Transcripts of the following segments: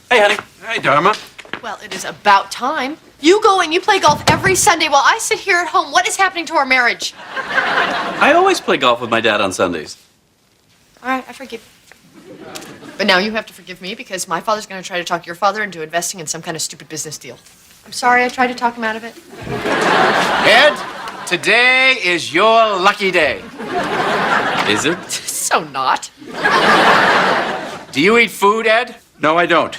Hey, honey. Hey, Dharma. Well, it is about time. You go and you play golf every Sunday while I sit here at home. What is happening to our marriage? I always play golf with my dad on Sundays. All right, I forgive you. But now you have to forgive me because my father's going to try to talk your father into investing in some kind of stupid business deal. I'm sorry I tried to talk him out of it. Ed, today is your lucky day. Is it? So not. Do you eat food, Ed? No, I don't.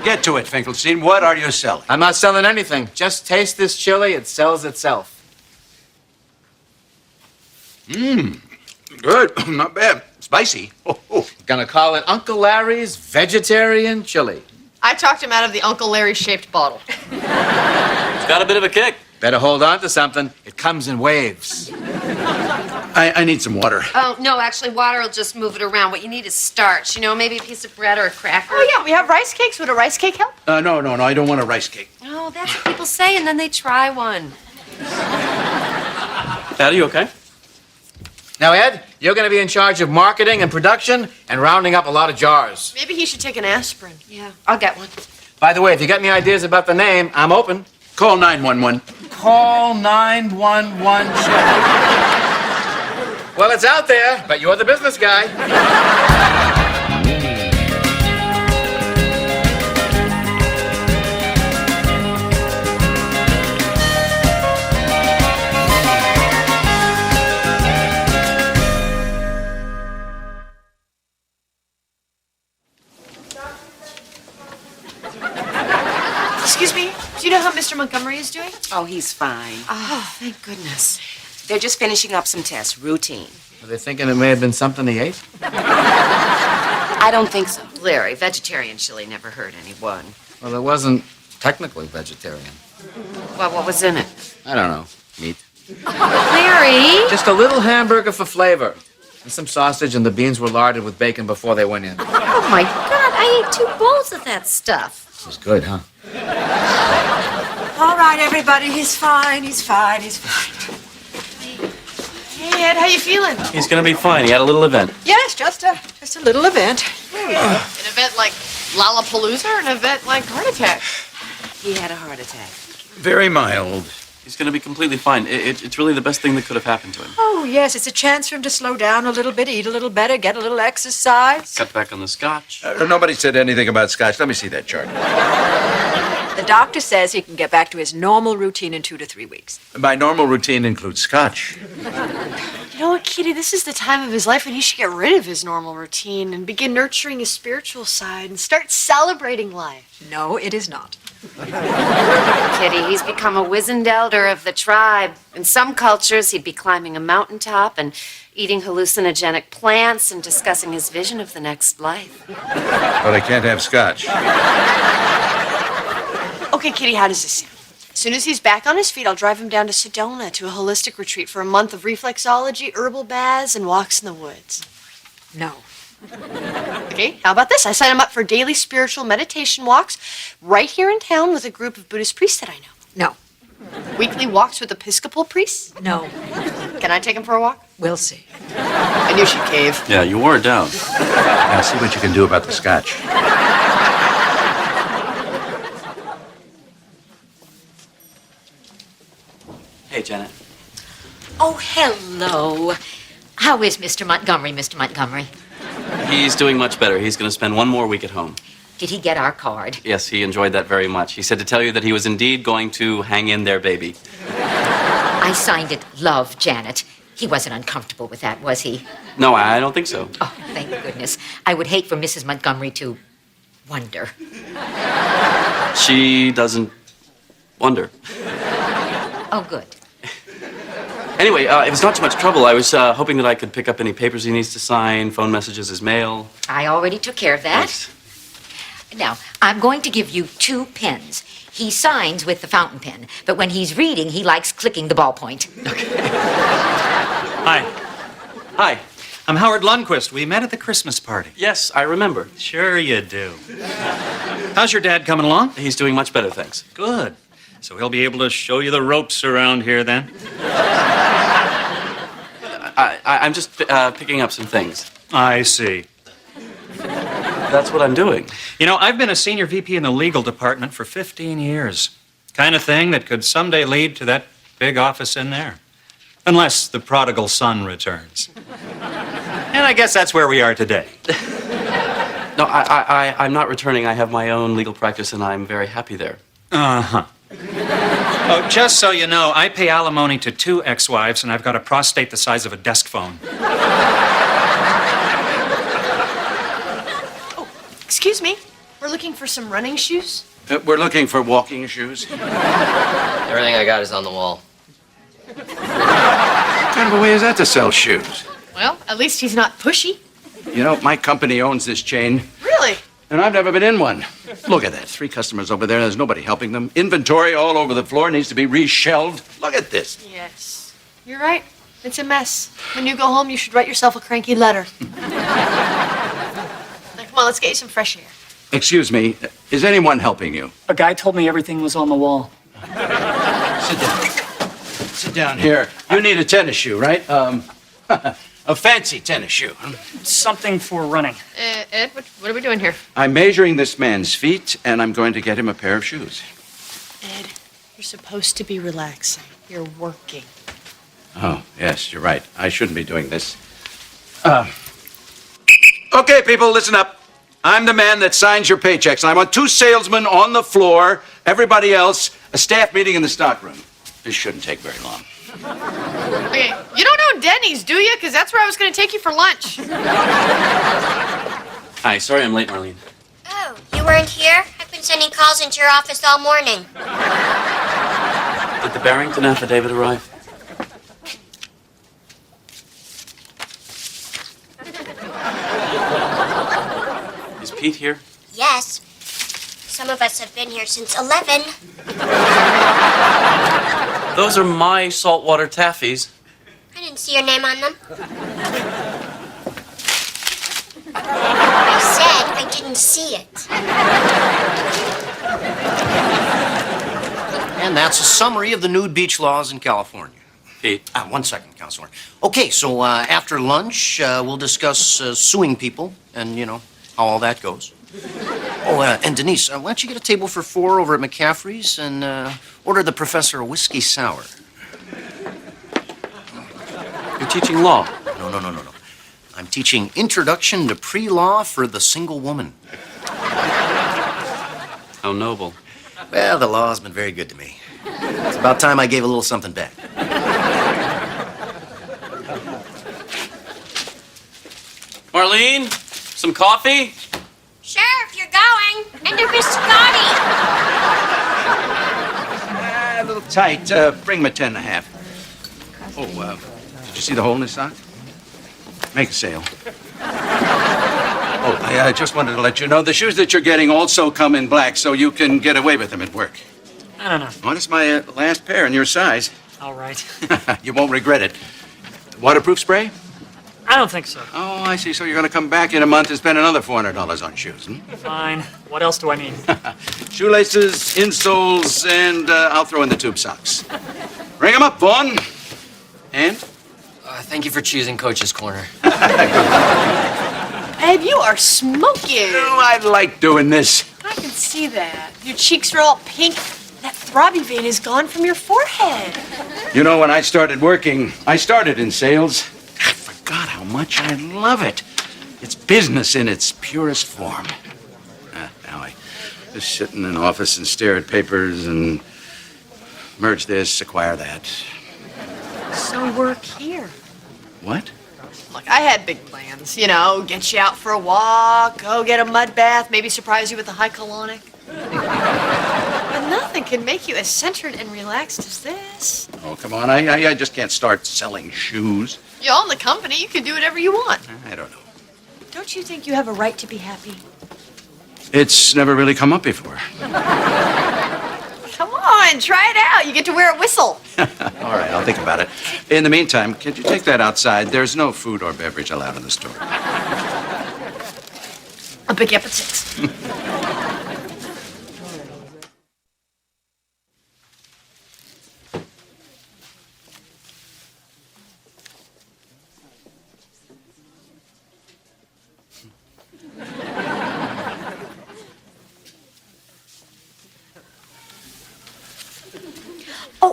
Get to it, Finkelstein. What are you selling? I'm not selling anything. Just taste this chili. It sells itself. Good. Not bad. Spicy. Oh. Gonna call it Uncle Larry's Vegetarian Chili. I talked him out of the Uncle Larry-shaped bottle. It's got a bit of a kick. Better hold on to something. It comes in waves. I need some water. Oh, no, actually, water will just move it around. What you need is starch. You know, maybe a piece of bread or a cracker. Oh, yeah, we have rice cakes. Would a rice cake help? No. I don't want a rice cake. Oh, that's what people say, and then they try one. Dad, are you okay? Now, Ed, you're gonna be in charge of marketing and production and rounding up a lot of jars. Maybe he should take an aspirin. Yeah, I'll get one. By the way, if you got any ideas about the name, I'm open. Call 911. Call 911 Chili. Well, it's out there, but you're the business guy. Excuse me, do you know how Mr. Montgomery is doing? Oh, he's fine. Oh, thank goodness. They're just finishing up some tests, routine. Are they thinking it may have been something he ate? I don't think so. Larry, vegetarian chili never hurt anyone. Well, it wasn't technically vegetarian. Well, what was in it? I don't know. Meat. Larry! Just a little hamburger for flavor. And some sausage, and the beans were larded with bacon before they went in. It Oh, my God, I ate 2 bowls of that stuff. was good, huh? All right, everybody. He's fine. He's fine. He's fine. Hey, Ed, how you feeling? He's gonna be fine. He had a little event. Yes, just a little event. An event like Lollapalooza or an event like heart attack? He had a heart attack. Very mild. He's gonna be completely fine. It's really the best thing that could have happened to him. Oh, yes, it's a chance for him to slow down a little bit, eat a little better, get a little exercise. Cut back on the scotch. Nobody said anything about scotch. Let me see that chart. The doctor says he can get back to his normal routine in 2 to 3 weeks. My normal routine includes scotch. You know what, Kitty? This is the time of his life when he should get rid of his normal routine and begin nurturing his spiritual side and start celebrating life. No, it is not. Kitty, he's become a wizened elder of the tribe. In some cultures, he'd be climbing a mountaintop and eating hallucinogenic plants and discussing his vision of the next life. But I can't have scotch. Okay, Kitty, how does this sound? As soon as he's back on his feet, I'll drive him down to Sedona to a holistic retreat for a month of reflexology, herbal baths, and walks in the woods. No. Okay, how about this? I sign him up for daily spiritual meditation walks right here in town with a group of Buddhist priests that I know. No. Weekly walks with Episcopal priests. No. Can I take him for a walk? We'll see. I knew she'd cave. Yeah, you wore it down. Now, see what you can do about the scotch. Hey, Janet. Oh, hello. How is Mr. Montgomery, Mr. Montgomery? He's doing much better. He's gonna spend 1 more week at home. Did he get our card? Yes, he enjoyed that very much. He said to tell you that he was indeed going to hang in there, baby. I signed it, Love, Janet. He wasn't uncomfortable with that, was he? No, I don't think so. Oh, thank goodness. I would hate for Mrs. Montgomery to wonder. She doesn't wonder. Oh, good. Anyway, if it's not too much trouble, I was hoping that I could pick up any papers he needs to sign, phone messages, his mail. I already took care of that. Thanks. Now, I'm going to give you 2 pens. He signs with the fountain pen, but when he's reading, he likes clicking the ballpoint. Hi, Hi. I'm Howard Lundquist. We met at the Christmas party. Yes, I remember. Sure you do. How's your dad coming along? He's doing much better, thanks. Good. So he'll be able to show you the ropes around here then? I'm just picking up some things. I see. That's what I'm doing. You know, I've been a senior VP in the legal department for 15 years. Kind of thing that could someday lead to that big office in there. Unless the prodigal son returns. And I guess that's where we are today. No, I'm not returning. I have my own legal practice, and I'm very happy there. Uh-huh. Oh, just so you know, I pay alimony to 2 ex-wives, and I've got a prostate the size of a desk phone. Excuse me. We're looking for some running shoes. We're looking for walking shoes. Everything I got is on the wall. What kind of a way is that to sell shoes? Well, at least he's not pushy. You know, my company owns this chain, Really? and I've never been in one. Look at that. 3 customers over there. There's nobody helping them. Inventory all over the floor needs to be reshelved. Look at this. Yes. You're right. It's a mess. When you go home, you should write yourself a cranky letter. Now, come on, let's get you some fresh air. Excuse me. Is anyone helping you? A guy told me everything was on the wall. Sit down. Sit down here. You need a tennis shoe, right? A fancy tennis shoe. Something for running. Ed, what are we doing here? I'm measuring this man's feet, and I'm going to get him a pair of shoes. Ed, you're supposed to be relaxing. You're working. Oh, yes, you're right. I shouldn't be doing this. Okay, people, listen up. I'm the man that signs your paychecks, and I want 2 salesmen on the floor, everybody else, a staff meeting in the stockroom. This shouldn't take very long. Okay, you don't know Denny's, do you? Because that's where I was going to take you for lunch. Hi, sorry I'm late, Marlene. Oh, you weren't here? I've been sending calls into your office all morning. Did the Barrington affidavit arrive? Is Pete here? Yes. Some of us have been here since 11. Those are my saltwater taffies. I didn't see your name on them. I said I didn't see it. And that's a summary of the nude beach laws in California. Pete. 1 second, Counselor. Okay, so after lunch, we'll discuss suing people and, you know, how all that goes. Oh, and Denise, why don't you get a table for 4 over at McCaffrey's and order the professor a whiskey sour. You're teaching law. No. I'm teaching Introduction to Pre-Law for the Single Woman. How noble. Well, the law's been very good to me. It's about time I gave a little something back. Marlene, some coffee? Sure, if you're going. And to Miss Scotty. A little tight. Bring him a 10 and a half. Oh, did you see the hole in his sock? Make a sale. Oh, I just wanted to let you know the shoes that you're getting also come in black, so you can get away with them at work. I don't know. Well, it's my last pair in your size. All right. You won't regret it. Waterproof spray? I don't think so. Oh, I see. So you're going to come back in a month and spend another $400 on shoes, hmm? Fine. What else do I need? Shoelaces, insoles, and I'll throw in the tube socks. Ring 'em up, Vaughn. And? Thank you for choosing Coach's Corner. Ed, you are smoking. Oh, I like doing this. I can see that. Your cheeks are all pink. That throbby vein is gone from your forehead. You know, when I started working, I started in sales. I forgot how much I love it. It's business in its purest form. Now I just sit in an office and stare at papers and merge this, acquire that. So work here. What? Look, I had big plans. You know, get you out for a walk, go get a mud bath, maybe surprise you with a high colonic. But nothing can make you as centered and relaxed as this. Oh, come on. I just can't start selling shoes. You own the company. You can do whatever you want. I don't know. Don't you think you have a right to be happy? It's never really come up before. Come on, try it out. You get to wear a whistle. All right, I'll think about it. In the meantime, could you take that outside? There's no food or beverage allowed in the store. I'll pick you up at 6.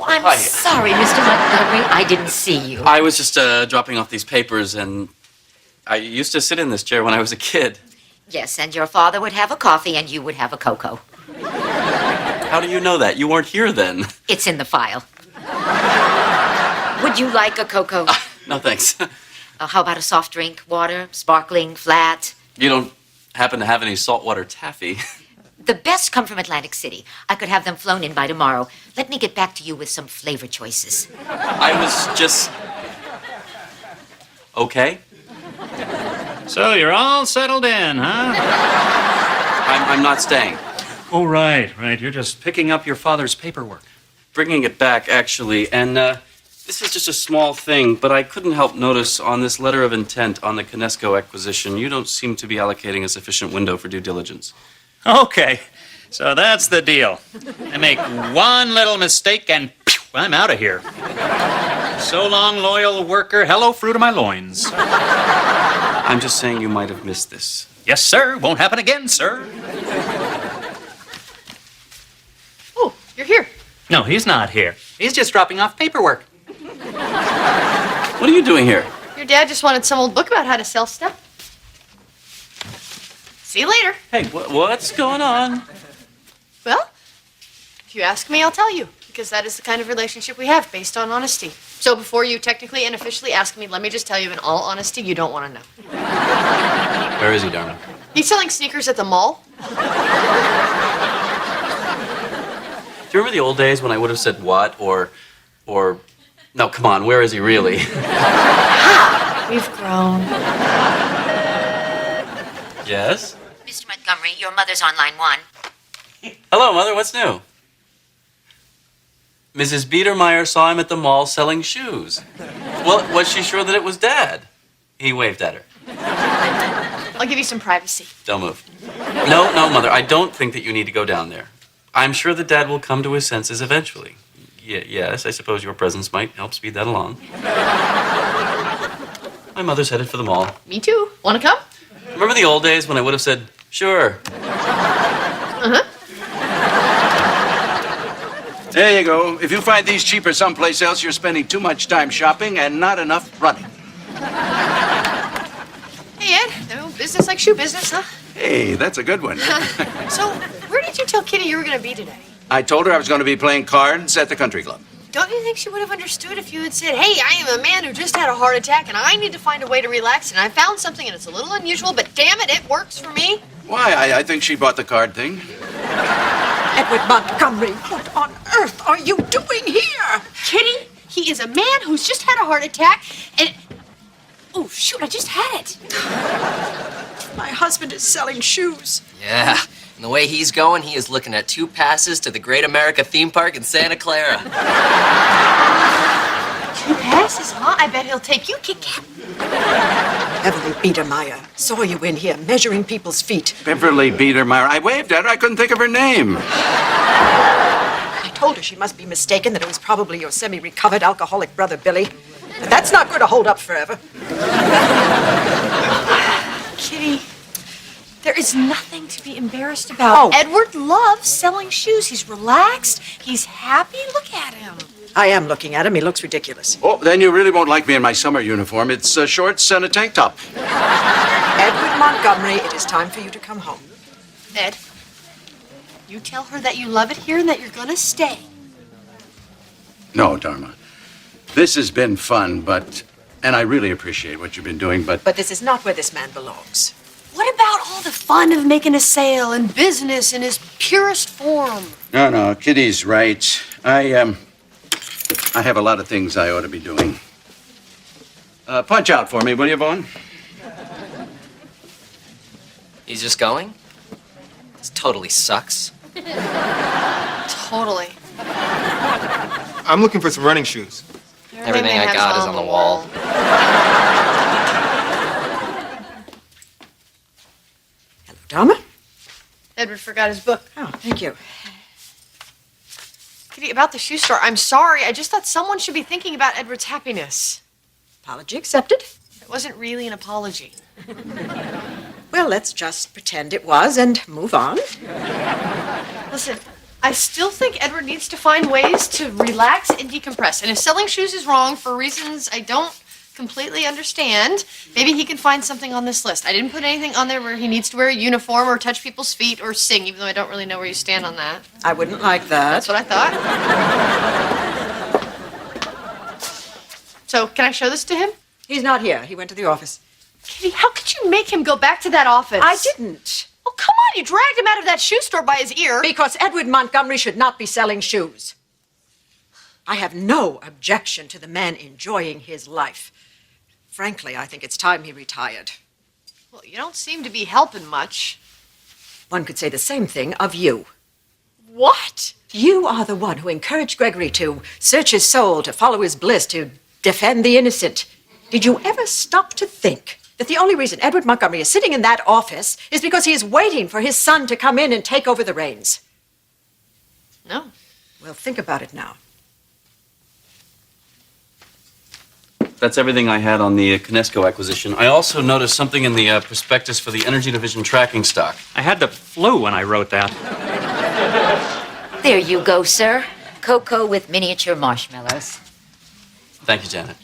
Oh, I'm Hi. sorry, Mr. Montgomery. I didn't see you. I was just dropping off these papers, and I used to sit in this chair when I was a kid. Yes, and your father would have a coffee and you would have a cocoa. How do you know that? You weren't here then. It's in the file. Would you like a cocoa? No, thanks. How about a soft drink? Water, sparkling, flat? You don't happen to have any saltwater taffy? The best come from Atlantic City. I could have them flown in by tomorrow. Let me get back to you with some flavor choices. I was just... Okay. So you're all settled in, huh? I'm not staying. Oh, right. You're just picking up your father's paperwork. Bringing it back, actually, and this is just a small thing, but I couldn't help notice on this letter of intent on the Kinesco acquisition, you don't seem to be allocating a sufficient window for due diligence. Okay, so that's the deal. I make one little mistake and phew, I'm out of here. So long, loyal worker. Hello, fruit of my loins. I'm just saying you might have missed this. Yes, sir. Won't happen again, sir. Oh, you're here. No, he's not here. He's just dropping off paperwork. What are you doing here? Your dad just wanted some old book about how to sell stuff. See you later. Hey, what's going on? Well, if you ask me, I'll tell you, because that is the kind of relationship we have, based on honesty. So before you technically and officially ask me, let me just tell you in all honesty, you don't want to know. Where is he, Dharma? He's selling sneakers at the mall. Do you remember the old days when I would have said what or... No, come on, where is he really? We've grown. Yes? Mr. Montgomery, your mother's on line 1. Hello, Mother, what's new? Mrs. Biedermeyer saw him at the mall selling shoes. Well, was she sure that it was Dad? He waved at her. I'll give you some privacy. Don't move. No, Mother, I don't think that you need to go down there. I'm sure that Dad will come to his senses eventually. Yes, I suppose your presence might help speed that along. My mother's headed for the mall. Me too. Want to come? Remember the old days when I would have said, sure? Uh-huh. There you go. If you find these cheaper someplace else, you're spending too much time shopping and not enough running. Hey, Ed. No business like shoe business, huh? Hey, that's a good one. So, where did you tell Kitty you were going to be today? I told her I was going to be playing cards at the country club. Don't you think she would have understood if you had said, hey, I am a man who just had a heart attack and I need to find a way to relax and I found something and it's a little unusual, but damn it, it works for me? Why? I think she bought the card thing. Edward Montgomery, what on earth are you doing here? Kitty, he is a man who's just had a heart attack and... Oh, shoot, I just had it. My husband is selling shoes. Yeah, and the way he's going, he is looking at 2 passes to the Great America theme park in Santa Clara. 2 passes, huh? I bet he'll take you, Kit Kat. Beverly Biedermeyer saw you in here measuring people's feet. Beverly Biedermeyer. I waved at her. I couldn't think of her name. I told her she must be mistaken, that it was probably your semi-recovered alcoholic brother, Billy. But that's not going to hold up forever. Kitty, there is nothing to be embarrassed about. Oh. Edward loves selling shoes. He's relaxed. He's happy. Look at him. I am looking at him. He looks ridiculous. Oh, then you really won't like me in my summer uniform. It's shorts and a tank top. Edward Montgomery, it is time for you to come home. Ed, you tell her that you love it here and that you're going to stay. No, Dharma. This has been fun, and I really appreciate what you've been doing, but But this is not where this man belongs. What about all the fun of making a sale and business in his purest form? No, Kitty's right. I have a lot of things I ought to be doing. Punch out for me, will you, Vaughn? He's just going? This totally sucks. Totally. I'm looking for some running shoes. Everything I got is on the wall. Hello, Dharma. Edward forgot his book. Oh, thank you. Kitty, about the shoe store, I'm sorry. I just thought someone should be thinking about Edward's happiness. Apology accepted. It wasn't really an apology. Well, let's just pretend it was and move on. Listen, I still think Edward needs to find ways to relax and decompress. And if selling shoes is wrong for reasons I don't completely understand, maybe he can find something on this list. I didn't put anything on there where he needs to wear a uniform or touch people's feet or sing, even though I don't really know where you stand on that. I wouldn't like that. That's what I thought. So, can I show this to him? He's not here. He went to the office. Kitty, how could you make him go back to that office? I didn't. Oh, come on, you dragged him out of that shoe store by his ear. Because Edward Montgomery should not be selling shoes. I have no objection to the man enjoying his life. Frankly, I think it's time he retired. Well, you don't seem to be helping much. One could say the same thing of you. What? You are the one who encouraged Gregory to search his soul, to follow his bliss, to defend the innocent. Did you ever stop to think that the only reason Edward Montgomery is sitting in that office is because he is waiting for his son to come in and take over the reins? No. Well, think about it now. That's everything I had on the Kinesco acquisition. I also noticed something in the prospectus for the Energy Division tracking stock. I had the flu when I wrote that. There you go, sir. Cocoa with miniature marshmallows. Thank you, Janet.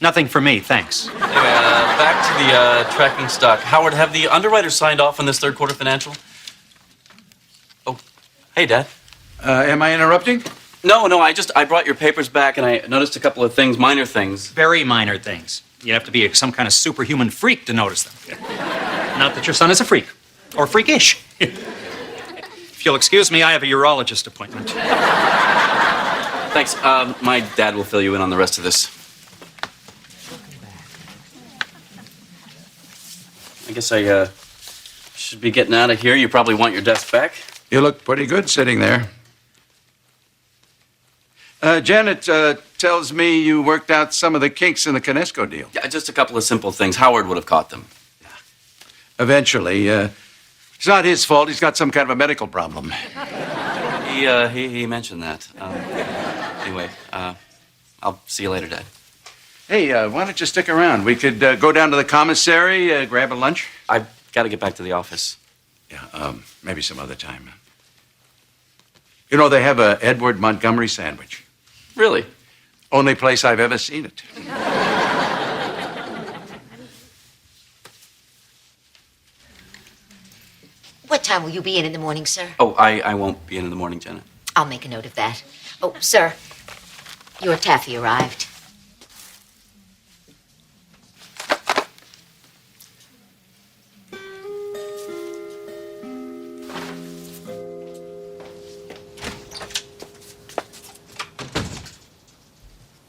Nothing for me, thanks. Anyway, back to the tracking stock. Howard, have the underwriters signed off on this third quarter financial? Oh, hey, Dad. Am I interrupting? No, I brought your papers back and I noticed a couple of things, minor things. Very minor things. You have to be some kind of superhuman freak to notice them. Not that your son is a freak. Or freakish. If you'll excuse me, I have a urologist appointment. Thanks. My dad will fill you in on the rest of this. I guess I should be getting out of here. You probably want your desk back. You look pretty good sitting there. Janet tells me you worked out some of the kinks in the Kinesco deal. Yeah, just a couple of simple things. Howard would have caught them. Eventually. It's not his fault. He's got some kind of a medical problem. He mentioned that. Anyway, I'll see you later, Dad. Hey, why don't you stick around? We could go down to the commissary, grab a lunch. I've got to get back to the office. Yeah, maybe some other time. You know, they have a Edward Montgomery sandwich. Really? Only place I've ever seen it. What time will you be in the morning, sir? Oh, I won't be in the morning, Janet. I'll make a note of that. Oh, sir, your taffy arrived.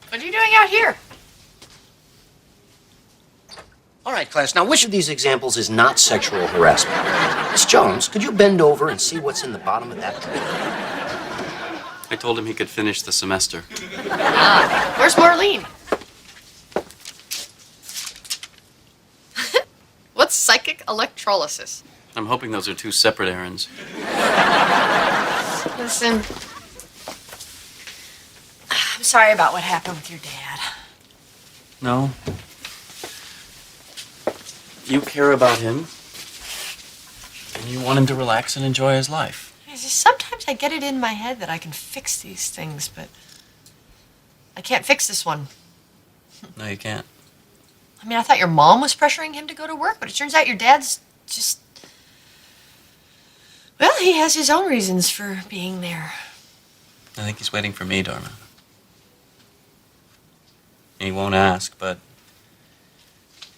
What are you doing out here? All right, class. Now, which of these examples is not sexual harassment? Miss Jones, could you bend over and see what's in the bottom of that drawer? I told him he could finish the semester. Where's Marlene? What's psychic electrolysis? I'm hoping those are two separate errands. Listen, I'm sorry about what happened with your dad. No. You care about him, and you want him to relax and enjoy his life. Sometimes I get it in my head that I can fix these things, but I can't fix this one. No, you can't. I mean, I thought your mom was pressuring him to go to work, but it turns out your dad's just... Well, he has his own reasons for being there. I think he's waiting for me, Dharma. He won't ask, but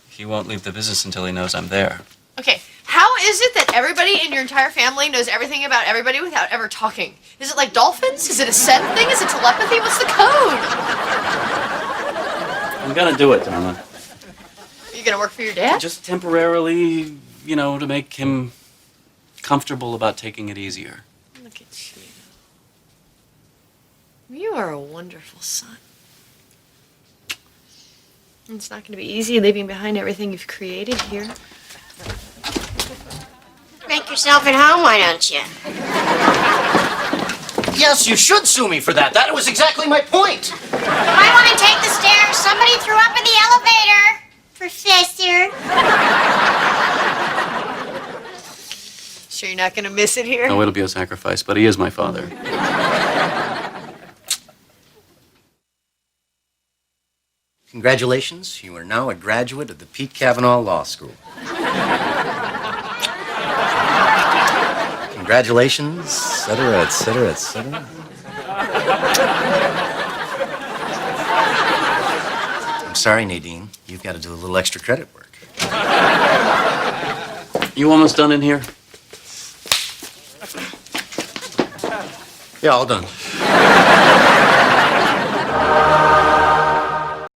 he won't leave the business until he knows I'm there. Okay, how is it that everybody in your entire family knows everything about everybody without ever talking? Is it like dolphins? Is it a scent thing? Is it telepathy? What's the code? I'm gonna do it, Dharma. Are you gonna work for your dad? Just temporarily, to make him comfortable about taking it easier. Look at you. You are a wonderful son. It's not gonna be easy leaving behind everything you've created here. Make yourself at home, why don't you? Yes, you should sue me for that. That was exactly my point. You might want to take the stairs. Somebody threw up in the elevator. Professor. Sure you're not going to miss it here? Oh, it'll be a sacrifice, but he is my father. Congratulations, you are now a graduate of the Pete Kavanaugh Law School. Congratulations, et cetera, et cetera, et cetera. I'm sorry, Nadine. You've got to do a little extra credit work. You almost done in here? Yeah, all done.